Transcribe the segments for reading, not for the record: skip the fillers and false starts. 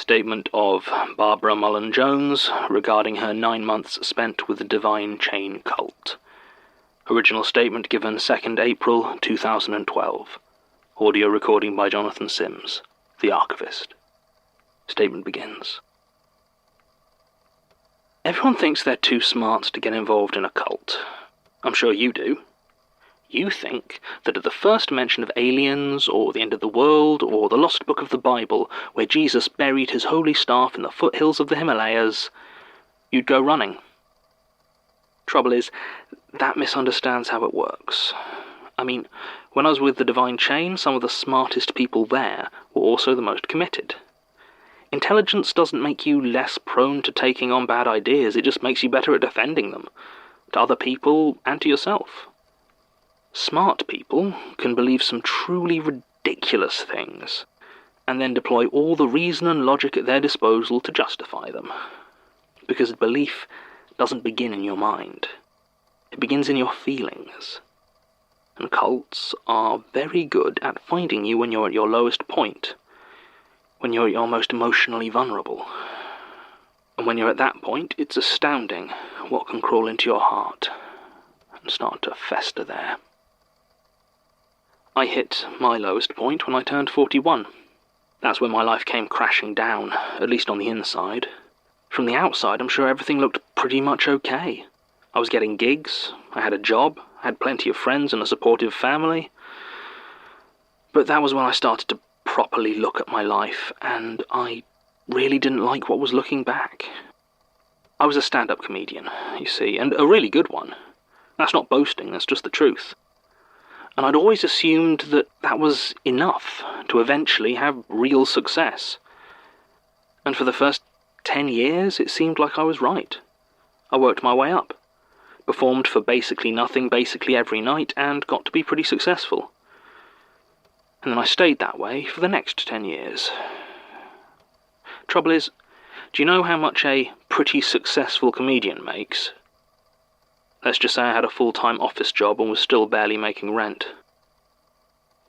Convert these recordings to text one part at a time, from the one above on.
statement of Barbara Mullen-Jones regarding her 9 months spent with the Divine Chain cult. Original statement given 2nd April 2012. Audio recording by Jonathan Sims, The Archivist. Statement begins. Everyone thinks they're too smart to get involved in a cult. I'm sure you do. You think that at the first mention of aliens, or the end of the world, or the lost book of the Bible, where Jesus buried his holy staff in the foothills of the Himalayas, you'd go running. Trouble is, that misunderstands how it works. I mean, when I was with the Divine Chain, some of the smartest people there were also the most committed. Intelligence doesn't make you less prone to taking on bad ideas, it just makes you better at defending them, to other people and to yourself. Smart people can believe some truly ridiculous things, and then deploy all the reason and logic at their disposal to justify them. Because belief doesn't begin in your mind. It begins in your feelings. And cults are very good at finding you when you're at your lowest point, when you're at your most emotionally vulnerable. And when you're at that point, it's astounding what can crawl into your heart and start to fester there. I hit my lowest point when I turned 41. That's when my life came crashing down, at least on the inside. From the outside, I'm sure everything looked pretty much okay. I was getting gigs, I had a job, I had plenty of friends and a supportive family. But that was when I started to properly look at my life, and I really didn't like what was looking back. I was a stand-up comedian, you see, and a really good one. That's not boasting, that's just the truth. And I'd always assumed that that was enough to eventually have real success. And for the first 10 years, it seemed like I was right. I worked my way up, performed for basically nothing basically every night, and got to be pretty successful. And then I stayed that way for the next 10 years. Trouble is, do you know how much a pretty successful comedian makes? Let's just say I had a full-time office job and was still barely making rent.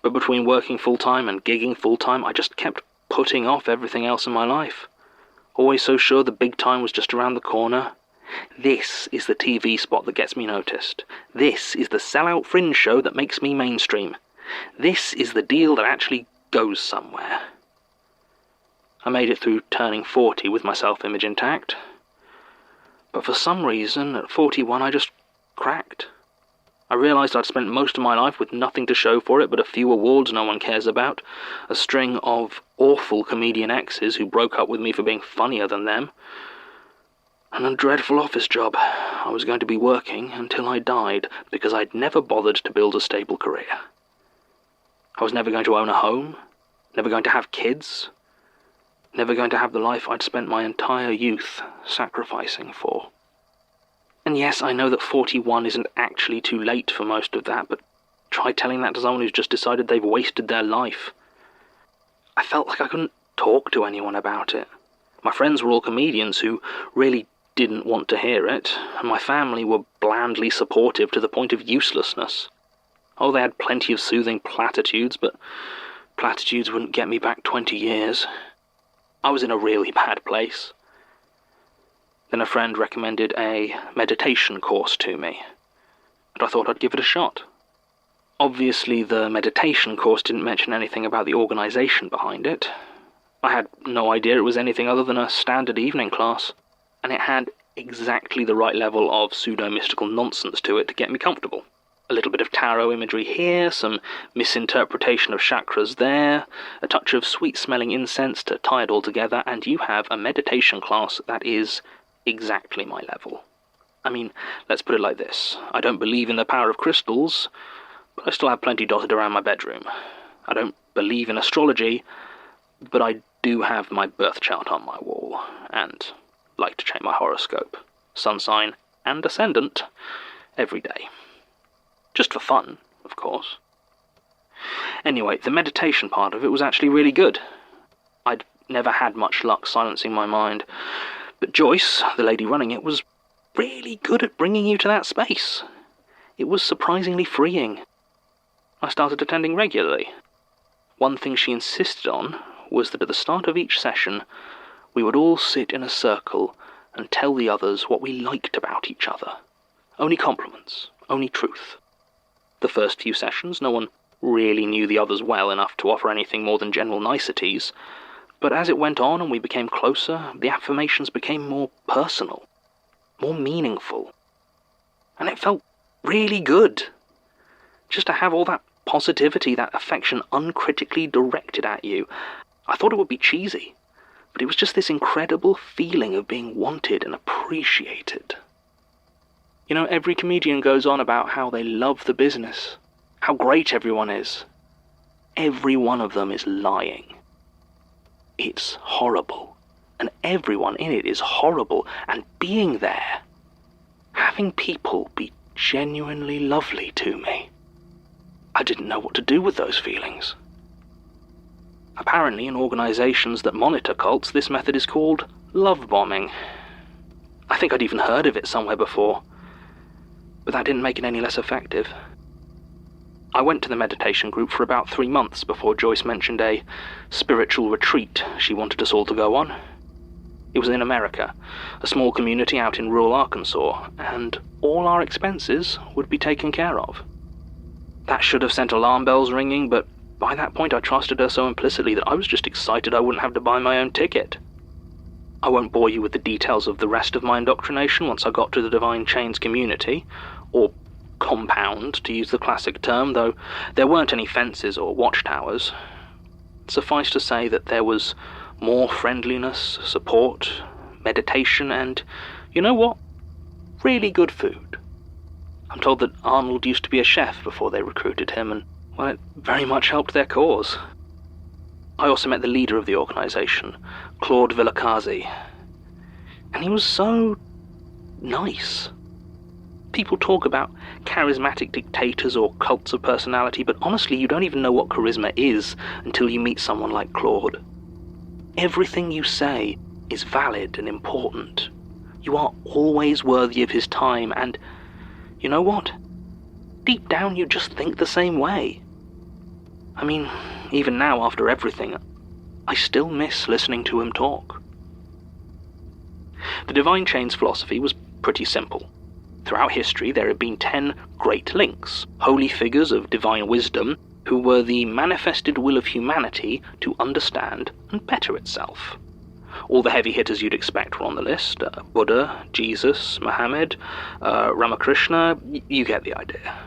But between working full-time and gigging full-time, I just kept putting off everything else in my life. Always so sure the big time was just around the corner. This is the TV spot that gets me noticed. This is the sellout fringe show that makes me mainstream. This is the deal that actually goes somewhere. I made it through turning 40 with my self-image intact. But for some reason, at 41, I just cracked. I realised I'd spent most of my life with nothing to show for it but a few awards no one cares about, a string of awful comedian exes who broke up with me for being funnier than them, and a dreadful office job. I was going to be working until I died because I'd never bothered to build a stable career. I was never going to own a home, never going to have kids, never going to have the life I'd spent my entire youth sacrificing for. And yes, I know that 41 isn't actually too late for most of that, but try telling that to someone who's just decided they've wasted their life. I felt like I couldn't talk to anyone about it. My friends were all comedians who really didn't want to hear it, and my family were blandly supportive to the point of uselessness. Oh, they had plenty of soothing platitudes, but platitudes wouldn't get me back 20 years. I was in a really bad place. Then a friend recommended a meditation course to me, and I thought I'd give it a shot. Obviously, the meditation course didn't mention anything about the organisation behind it. I had no idea it was anything other than a standard evening class, and it had exactly the right level of pseudo-mystical nonsense to it to get me comfortable. A little bit of tarot imagery here, some misinterpretation of chakras there, a touch of sweet-smelling incense to tie it all together, and you have a meditation class that is exactly my level. I mean, let's put it like this. I don't believe in the power of crystals, but I still have plenty dotted around my bedroom. I don't believe in astrology, but I do have my birth chart on my wall, and like to check my horoscope, sun sign and ascendant, every day. Just for fun, of course. Anyway, the meditation part of it was actually really good. I'd never had much luck silencing my mind, but Joyce, the lady running it, was really good at bringing you to that space. It was surprisingly freeing. I started attending regularly. One thing she insisted on was that at the start of each session, We would all sit in a circle and tell the others what we liked about each other. Only compliments, only truth. The first few sessions, no one really knew the others well enough to offer anything more than general niceties, but as it went on and we became closer, the affirmations became more personal, more meaningful. And it felt really good. Just to have all that positivity, that affection uncritically directed at you. I thought it would be cheesy, but it was just this incredible feeling of being wanted and appreciated. You know, every comedian goes on about how they love the business, how great everyone is. Every one of them is lying. It's horrible, and everyone in it is horrible, and being there, having people be genuinely lovely to me, I didn't know what to do with those feelings. Apparently, in organizations that monitor cults, this method is called love bombing. I think I'd even heard of it somewhere before, but that didn't make it any less effective. I went to the meditation group for about 3 months before Joyce mentioned a spiritual retreat she wanted us all to go on. It was in America, a small community out in rural Arkansas, and all our expenses would be taken care of. That should have sent alarm bells ringing, but by that point I trusted her so implicitly that I was just excited I wouldn't have to buy my own ticket. I won't bore you with the details of the rest of my indoctrination once I got to the Divine Chains community, or compound, to use the classic term, though there weren't any fences or watchtowers. Suffice to say that there was more friendliness, support, meditation, and, you know what? Really good food. I'm told that Arnold used to be a chef before they recruited him, and, well, it very much helped their cause. I also met the leader of the organization, Claude Villacasi, and he was so nice. People talk about charismatic dictators or cults of personality, but honestly, you don't even know what charisma is until you meet someone like Claude. Everything you say is valid and important. You are always worthy of his time, and you know what? Deep down, you just think the same way. I mean, even now, after everything, I still miss listening to him talk. The Divine Chains philosophy was pretty simple. Throughout history, there have been 10 great links, holy figures of divine wisdom, who were the manifested will of humanity to understand and better itself. All the heavy hitters you'd expect were on the list. Buddha, Jesus, Muhammad, Ramakrishna, you get the idea.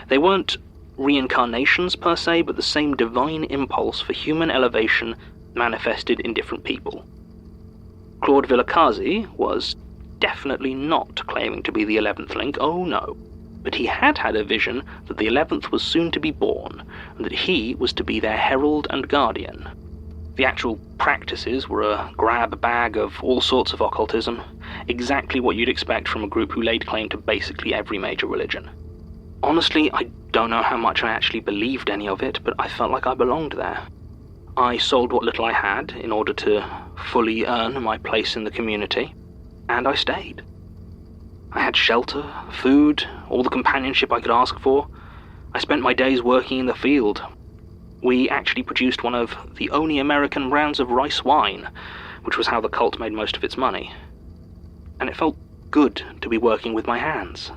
They weren't reincarnations per se, but the same divine impulse for human elevation manifested in different people. Claude Villacasi was definitely not claiming to be the 11th link, oh no. But he had a vision that the 11th was soon to be born, and that he was to be their herald and guardian. The actual practices were a grab bag of all sorts of occultism, exactly what you'd expect from a group who laid claim to basically every major religion. Honestly, I don't know how much I actually believed any of it, but I felt like I belonged there. I sold what little I had in order to fully earn my place in the community, and I stayed. I had shelter, food, all the companionship I could ask for. I spent my days working in the field. We actually produced one of the only American brands of rice wine, which was how the cult made most of its money. And it felt good to be working with my hands.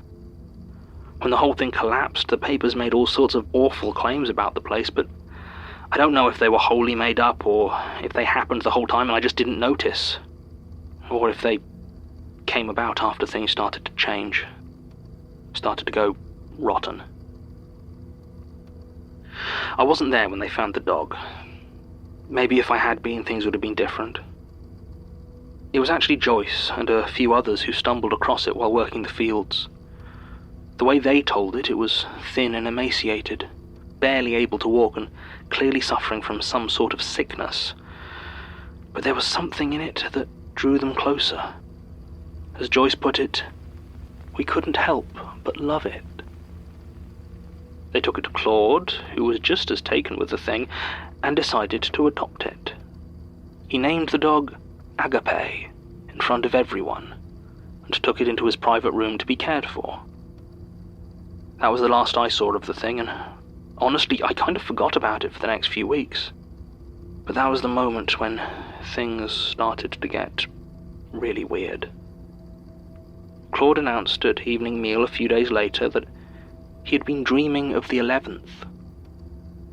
When the whole thing collapsed, the papers made all sorts of awful claims about the place, but I don't know if they were wholly made up, or if they happened the whole time and I just didn't notice, or if they came about after things started to change, started to go rotten. I wasn't there when they found the dog. Maybe if I had been, things would have been different. It was actually Joyce and a few others who stumbled across it while working the fields. The way they told it, it was thin and emaciated, barely able to walk and clearly suffering from some sort of sickness. But there was something in it that drew them closer. As Joyce put it, we couldn't help but love it. They took it to Claude, who was just as taken with the thing, and decided to adopt it. He named the dog Agape in front of everyone, and took it into his private room to be cared for. That was the last I saw of the thing, and honestly, I kind of forgot about it for the next few weeks. But that was the moment when things started to get really weird. Claude announced at evening meal a few days later that he had been dreaming of the 11th,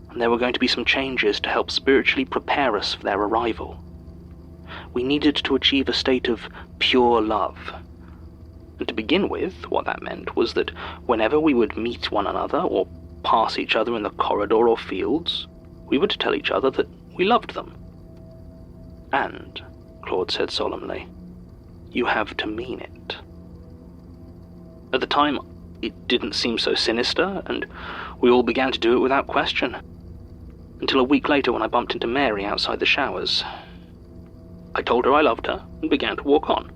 and there were going to be some changes to help spiritually prepare us for their arrival. We needed to achieve a state of pure love. And to begin with, what that meant was that whenever we would meet one another or pass each other in the corridor or fields, we would tell each other that we loved them. And, Claude said solemnly, you have to mean it. At the time, it didn't seem so sinister, and we all began to do it without question. Until a week later when I bumped into Mary outside the showers. I told her I loved her and began to walk on,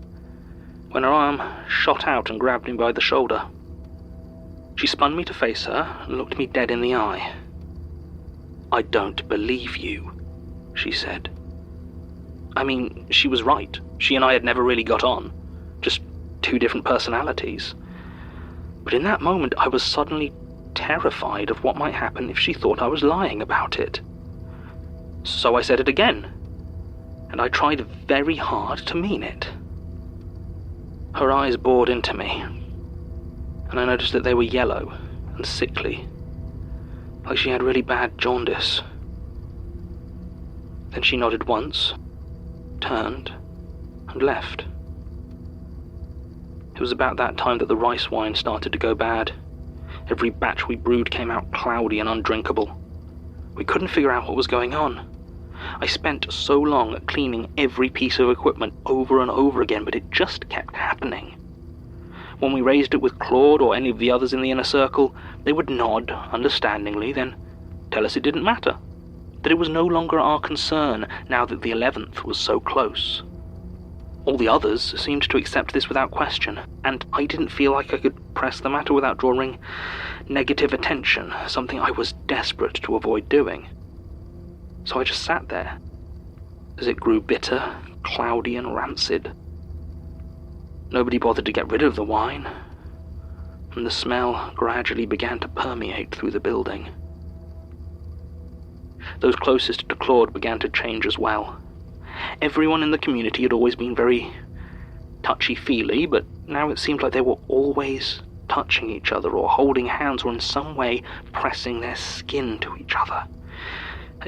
when her arm shot out and grabbed me by the shoulder. She spun me to face her and looked me dead in the eye. I don't believe you, she said. I mean, she was right. She and I had never really got on, just two different personalities. But in that moment I was suddenly terrified of what might happen if she thought I was lying about it. So I said it again, and I tried very hard to mean it. Her eyes bored into me, and I noticed that they were yellow and sickly, like she had really bad jaundice. Then she nodded once, turned, and left. It was about that time that the rice wine started to go bad. Every batch we brewed came out cloudy and undrinkable. We couldn't figure out what was going on. I spent so long at cleaning every piece of equipment over and over again, but it just kept happening. When we raised it with Claude or any of the others in the inner circle, they would nod understandingly, then tell us it didn't matter, that it was no longer our concern now that the 11th was so close. All the others seemed to accept this without question, and I didn't feel like I could press the matter without drawing negative attention, something I was desperate to avoid doing. So I just sat there, as it grew bitter, cloudy and rancid. Nobody bothered to get rid of the wine, and the smell gradually began to permeate through the building. Those closest to Claude began to change as well. Everyone in the community had always been very touchy-feely, but now it seemed like they were always touching each other or holding hands or in some way pressing their skin to each other.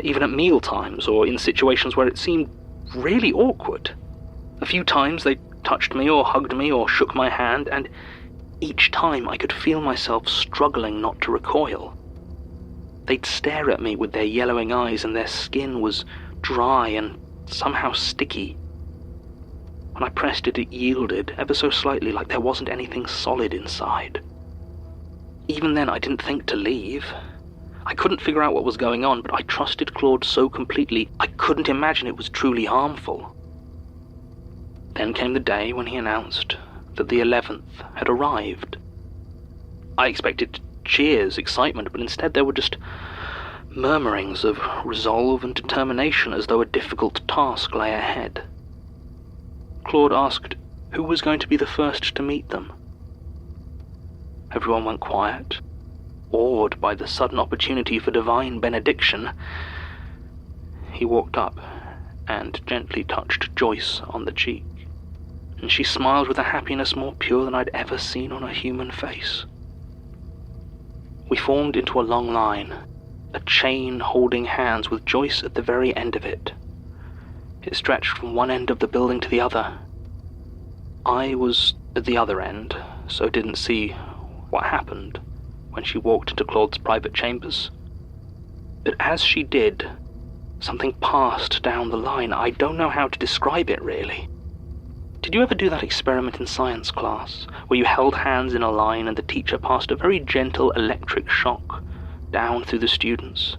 Even at meal times or in situations where it seemed really awkward. A few times they touched me or hugged me or shook my hand, and each time I could feel myself struggling not to recoil. They'd stare at me with their yellowing eyes, and their skin was dry and somehow sticky. When I pressed it, it yielded ever so slightly, like there wasn't anything solid inside. Even then, I didn't think to leave. I couldn't figure out what was going on, but I trusted Claude so completely, I couldn't imagine it was truly harmful. Then came the day when he announced that the 11th had arrived. I expected cheers, excitement, but instead there were just murmurings of resolve and determination as though a difficult task lay ahead. Claude asked who was going to be the first to meet them. Everyone went quiet, awed by the sudden opportunity for divine benediction. He walked up and gently touched Joyce on the cheek, and she smiled with a happiness more pure than I'd ever seen on a human face. We formed into a long line, a chain holding hands with Joyce at the very end of it. It stretched from one end of the building to the other. I was at the other end, so didn't see what happened when she walked into Claude's private chambers. But as she did, something passed down the line. I don't know how to describe it, really. Did you ever do that experiment in science class, where you held hands in a line and the teacher passed a very gentle electric shock down through the students?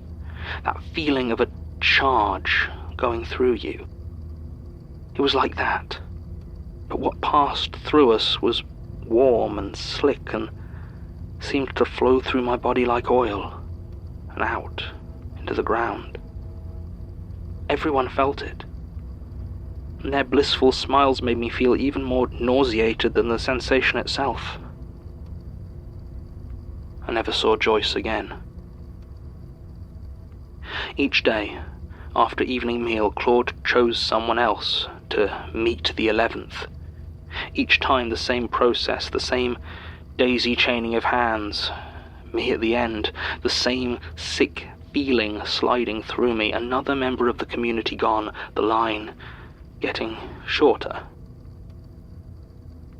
That feeling of a charge going through you. It was like that. But what passed through us was warm and slick and seemed to flow through my body like oil and out into the ground. Everyone felt it, and their blissful smiles made me feel even more nauseated than the sensation itself. I never saw Joyce again. Each day, after evening meal, Claude chose someone else to meet the 11th. Each time the same process, the same daisy chaining of hands. Me at the end, the same sick feeling sliding through me. Another member of the community gone, the line getting shorter.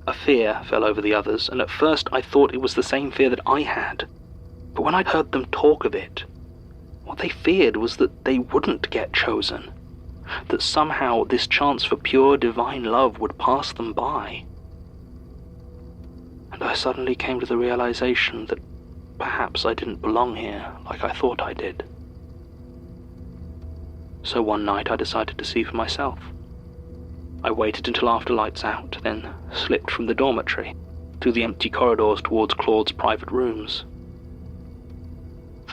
A fear fell over the others, and at first I thought it was the same fear that I had. But when I'd heard them talk of it, what they feared was that they wouldn't get chosen, that somehow this chance for pure divine love would pass them by. And I suddenly came to the realization that perhaps I didn't belong here like I thought I did. So one night I decided to see for myself. I waited until after lights out, then slipped from the dormitory through the empty corridors towards Claude's private rooms.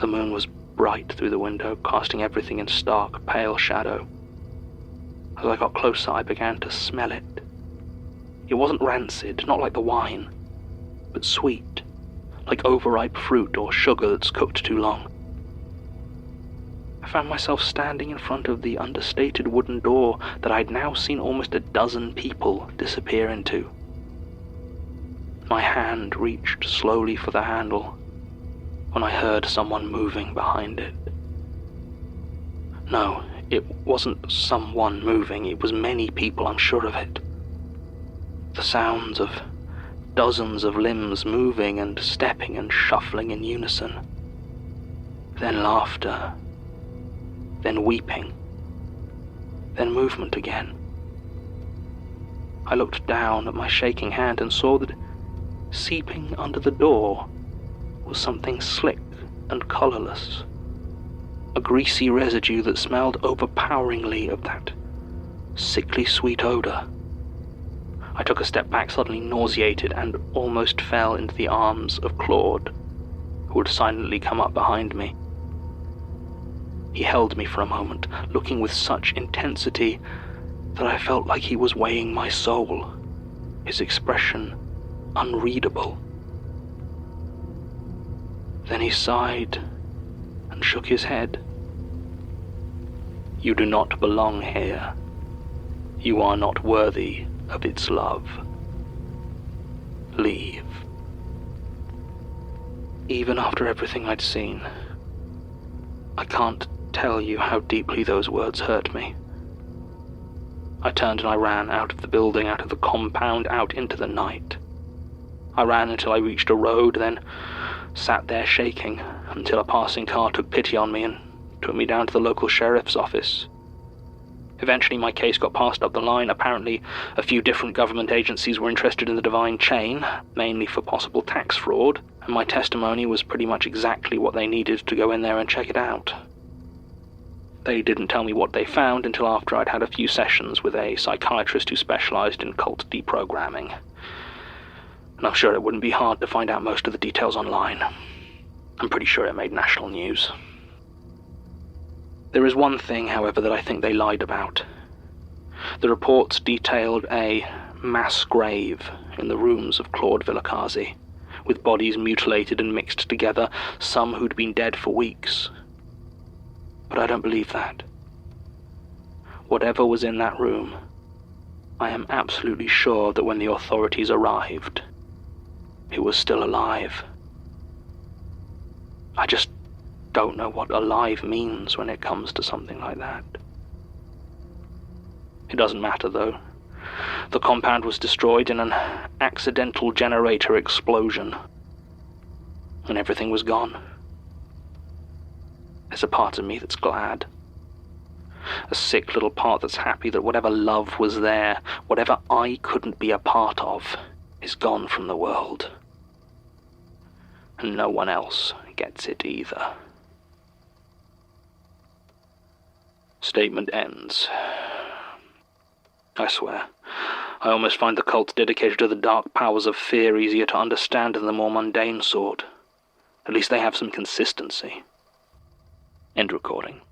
The moon was bright through the window, casting everything in stark, pale shadow. As I got closer, I began to smell it. It wasn't rancid, not like the wine, but sweet, like overripe fruit or sugar that's cooked too long. I found myself standing in front of the understated wooden door that I'd now seen almost a dozen people disappear into. My hand reached slowly for the handle when I heard someone moving behind it. No, it wasn't someone moving, it was many people, I'm sure of it. The sounds of dozens of limbs moving and stepping and shuffling in unison. Then laughter, then weeping, then movement again. I looked down at my shaking hand and saw that seeping under the door was something slick and colourless, a greasy residue that smelled overpoweringly of that sickly sweet odour. I took a step back, suddenly nauseated, and almost fell into the arms of Claude, who had silently come up behind me. He held me for a moment, looking with such intensity that I felt like he was weighing my soul, his expression unreadable. Then he sighed and shook his head. "You do not belong here. You are not worthy of its love. Leave." Even after everything I'd seen, I can't tell you how deeply those words hurt me. I turned and I ran out of the building, out of the compound, out into the night. I ran until I reached a road, then sat there shaking until a passing car took pity on me and took me down to the local sheriff's office. Eventually my case got passed up the line. Apparently a few different government agencies were interested in the divine chain, mainly for possible tax fraud, and my testimony was pretty much exactly what they needed to go in there and check it out. They didn't tell me what they found until after I'd had a few sessions with a psychiatrist who specialized in cult deprogramming. And I'm sure it wouldn't be hard to find out most of the details online. I'm pretty sure it made national news. There is one thing, however, that I think they lied about. The reports detailed a mass grave in the rooms of Claude Villacasi, with bodies mutilated and mixed together, some who'd been dead for weeks. But I don't believe that. Whatever was in that room, I am absolutely sure that when the authorities arrived, it was still alive. I just don't know what alive means when it comes to something like that. It doesn't matter, though. The compound was destroyed in an accidental generator explosion, and everything was gone. There's a part of me that's glad. A sick little part that's happy that whatever love was there, whatever I couldn't be a part of, is gone from the world. And no one else gets it either. Statement ends. I swear, I almost find the cults dedicated to the dark powers of fear easier to understand than the more mundane sort. At least they have some consistency. End recording.